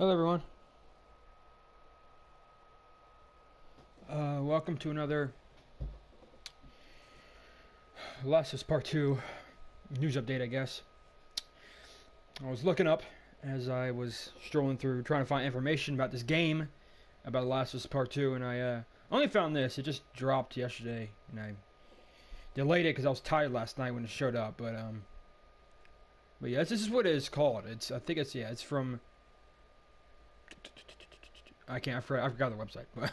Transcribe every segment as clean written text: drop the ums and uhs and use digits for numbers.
Hello, everyone. Welcome to another Last of Us Part 2 news update, I guess. I was looking up as I was strolling through trying to find information about this game, about Last of Us Part 2, and I only found this. It just dropped yesterday, and I delayed it because I was tired last night when it showed up, but yeah, this is what it is called. I think it's from... I forgot the website, but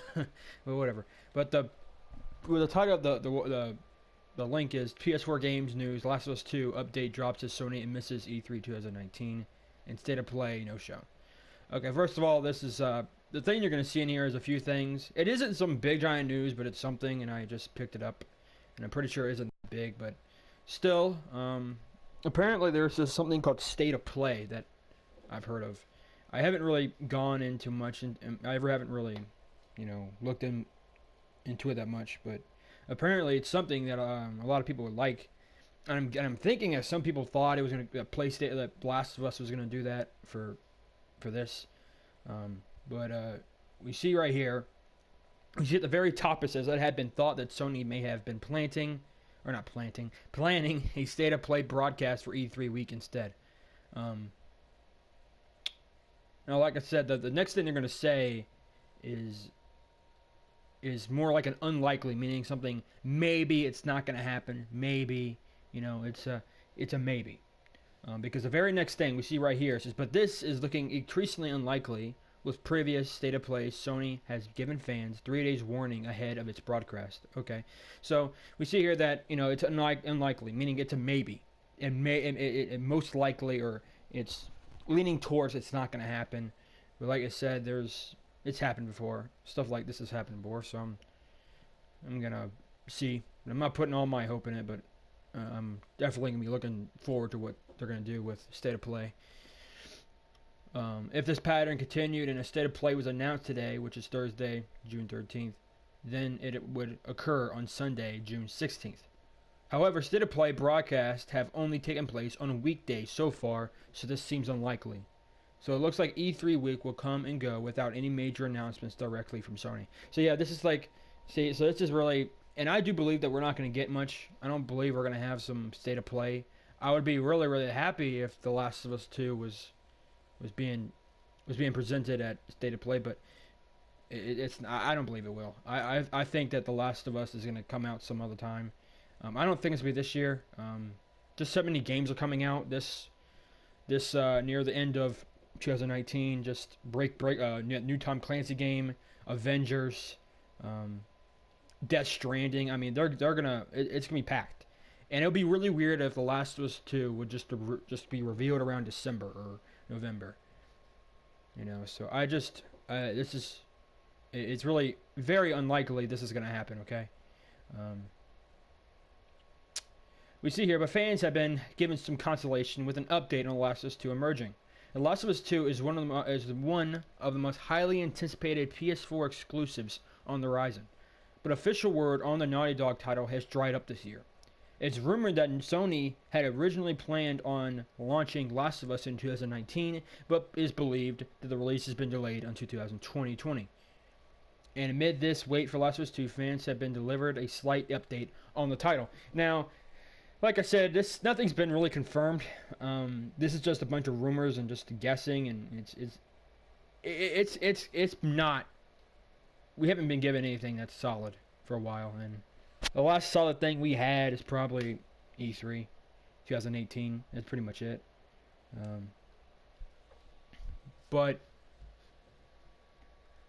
whatever. But the title of the link is PS4 Games News, Last of Us 2 update drops to Sony and misses E3 2019, and State of Play no show. Okay, first of all, this is the thing you're going to see in here is a few things. It isn't some big giant news, but it's something, and I just picked it up, and I'm pretty sure it isn't big, but still, apparently there's just something called State of Play that I've heard of. I haven't really gone into much, and I haven't really, looked into it that much. But apparently, it's something that a lot of people would like. And I'm thinking that some people thought it was going to PlayStation, that Last of Us was going to do that for this. But we see right here, we see at the very top it says that it had been thought that Sony may have been planning a State of Play broadcast for E3 week instead. Now, like I said, the next thing they're going to say is more like an unlikely, meaning something maybe it's not going to happen. Maybe, it's a maybe. Because the very next thing we see right here says, but this is looking increasingly unlikely. With previous State of Play, Sony has given fans 3 days warning ahead of its broadcast. Okay, so we see here that it's unlikely, meaning it's a maybe. It most likely, or it's leaning towards it's not going to happen. But like I said, it's happened before. Stuff like this has happened before, so I'm gonna see. I'm not putting all my hope in it, but I'm definitely gonna be looking forward to what they're gonna do with State of Play. If this pattern continued and a State of Play was announced today, which is Thursday, June 13th, then it would occur on Sunday, June 16th. However, State of Play broadcasts have only taken place on weekdays so far, so this seems unlikely. So it looks like E3 week will come and go without any major announcements directly from Sony. So yeah, this is like, see, so this is really, and I do believe that we're not going to get much. I don't believe we're going to have some State of Play. I would be really, really happy if The Last of Us 2 was being presented at State of Play, but it's I don't believe it will. I think that The Last of Us is going to come out some other time. I don't think it's going to be this year. Just so many games are coming out this near the end of 2019. Just new Tom Clancy game, Avengers, Death Stranding. I mean, it's gonna be packed, and it would be really weird if The Last of Us 2 would just be revealed around December or November. So it's really very unlikely this is gonna happen. Okay. We see here, but fans have been given some consolation with an update on The Last of Us 2 emerging. The Last of Us 2 is one of the most highly anticipated PS4 exclusives on the horizon, but official word on the Naughty Dog title has dried up this year. It's rumored that Sony had originally planned on launching Last of Us in 2019, but is believed that the release has been delayed until 2020. And amid this wait for Last of Us 2, fans have been delivered a slight update on the title. Now, like I said, nothing's been really confirmed. This is just a bunch of rumors and just guessing, and it's not. We haven't been given anything that's solid for a while, and the last solid thing we had is probably E3, 2018. That's pretty much it. But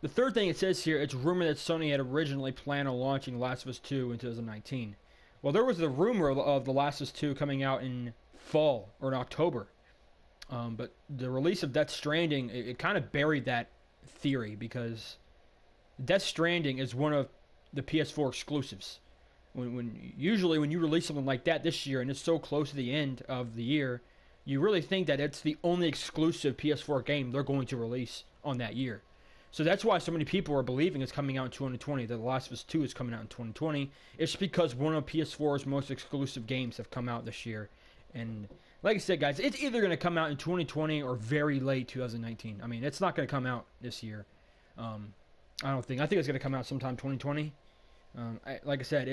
the third thing it says here, it's rumored that Sony had originally planned on launching Last of Us 2 in 2019. Well, there was the rumor of The Last of Us 2 coming out in fall or in October. But the release of Death Stranding, it kind of buried that theory because Death Stranding is one of the PS4 exclusives. Usually when you release something like that this year and it's so close to the end of the year, you really think that it's the only exclusive PS4 game they're going to release on that year. So that's why so many people are believing it's coming out in 2020, that The Last of Us 2 is coming out in 2020. It's because one of PS4's most exclusive games have come out this year. And like I said, guys, it's either going to come out in 2020 or very late 2019. I mean, it's not going to come out this year. I don't think. I think it's going to come out sometime 2020. Like I said,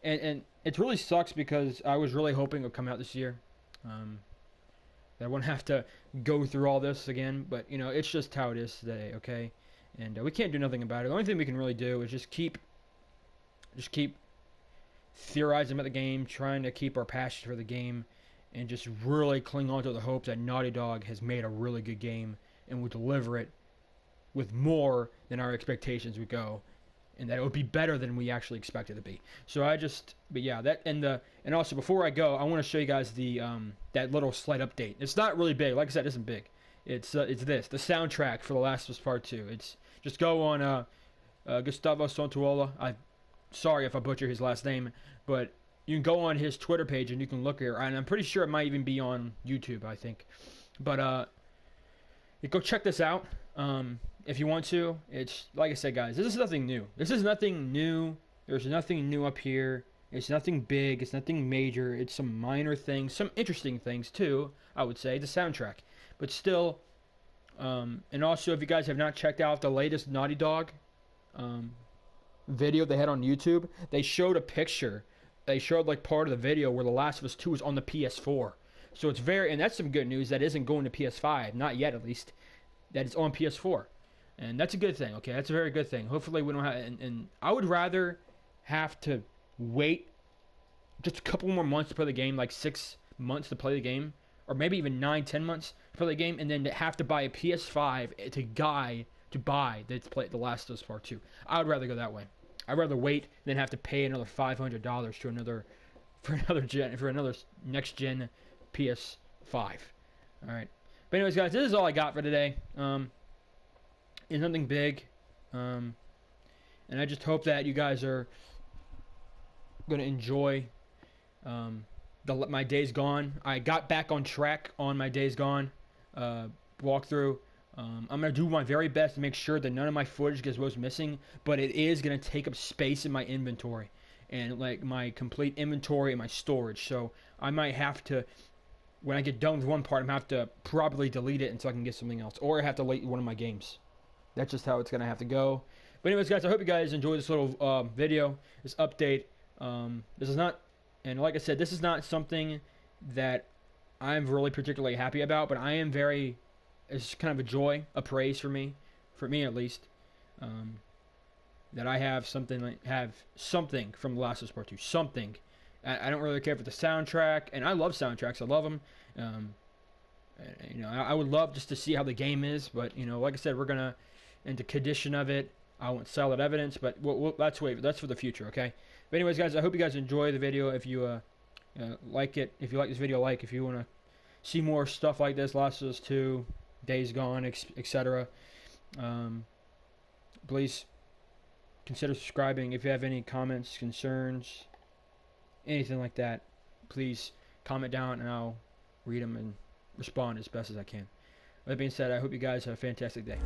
and it really sucks because I was really hoping it would come out this year. That I wouldn't have to go through all this again, but you know, it's just how it is today, okay? And we can't do nothing about it. The only thing we can really do is just keep theorizing about the game, trying to keep our passion for the game, and just really cling on to the hope that Naughty Dog has made a really good game and will deliver it with more than our expectations would go, and that it would be better than we actually expected it to be. So but yeah, that and also before I go, I want to show you guys the that little slight update. It's not really big, like I said, it isn't big. It's the soundtrack for The Last of Us Part 2. It's just go on Gustavo Santaola. I'm sorry if I butcher his last name, but you can go on his Twitter page and you can look here, and I'm pretty sure it might even be on YouTube, I think. But you go check this out. If you want to. It's like I said, guys, this is nothing new. There's nothing new up here. It's nothing big. It's nothing major. It's some minor things, some interesting things too, I would say, the soundtrack. But still, and also if you guys have not checked out the latest Naughty Dog video they had on YouTube, they showed a picture. They showed like part of the video where The Last of Us 2 is on the PS4. So it's and that's some good news that isn't going to PS5, not yet at least, that it's on PS4. And that's a good thing, okay? That's a very good thing. Hopefully we don't have... And I would rather have to wait just a couple more months to play the game, like 6 months to play the game, or maybe even 9-10 months to play the game, and then to have to buy a PS5 to buy The Last of Us Part 2. I would rather go that way. I'd rather wait than have to pay another $500 for another next-gen PS5. All right. But anyways, guys, this is all I got for today. It's nothing big, and I just hope that you guys are going to enjoy my Days Gone. I got back on track on my Days Gone walkthrough. I'm going to do my very best to make sure that none of my footage goes missing, but it is going to take up space in my inventory and like my complete inventory and my storage. So I might have to, when I get done with one part, I'm going to have to probably delete it until I can get something else, or I have to delete one of my games. That's just how it's going to have to go. But anyways, guys, I hope you guys enjoyed this little video, this update. This is not, and like I said, this is not something that I'm really particularly happy about, but I am very, it's kind of a joy, a praise for me at least, that I have something from The Last of Us Part 2, something. I don't really care for the soundtrack, and I love soundtracks, I love them. You know, I would love just to see how the game is, but you know, like I said, we're gonna into condition of it. I won't sell it evidence, but that's for the future, okay? But anyways, guys, I hope you guys enjoy the video. If you like it, if you like this video, if you want to see more stuff like this, Last of Us 2, Days Gone, etc., please consider subscribing. If you have any comments, concerns, anything like that, please comment down and I'll read them and respond as best as I can. With that being said, I hope you guys have a fantastic day.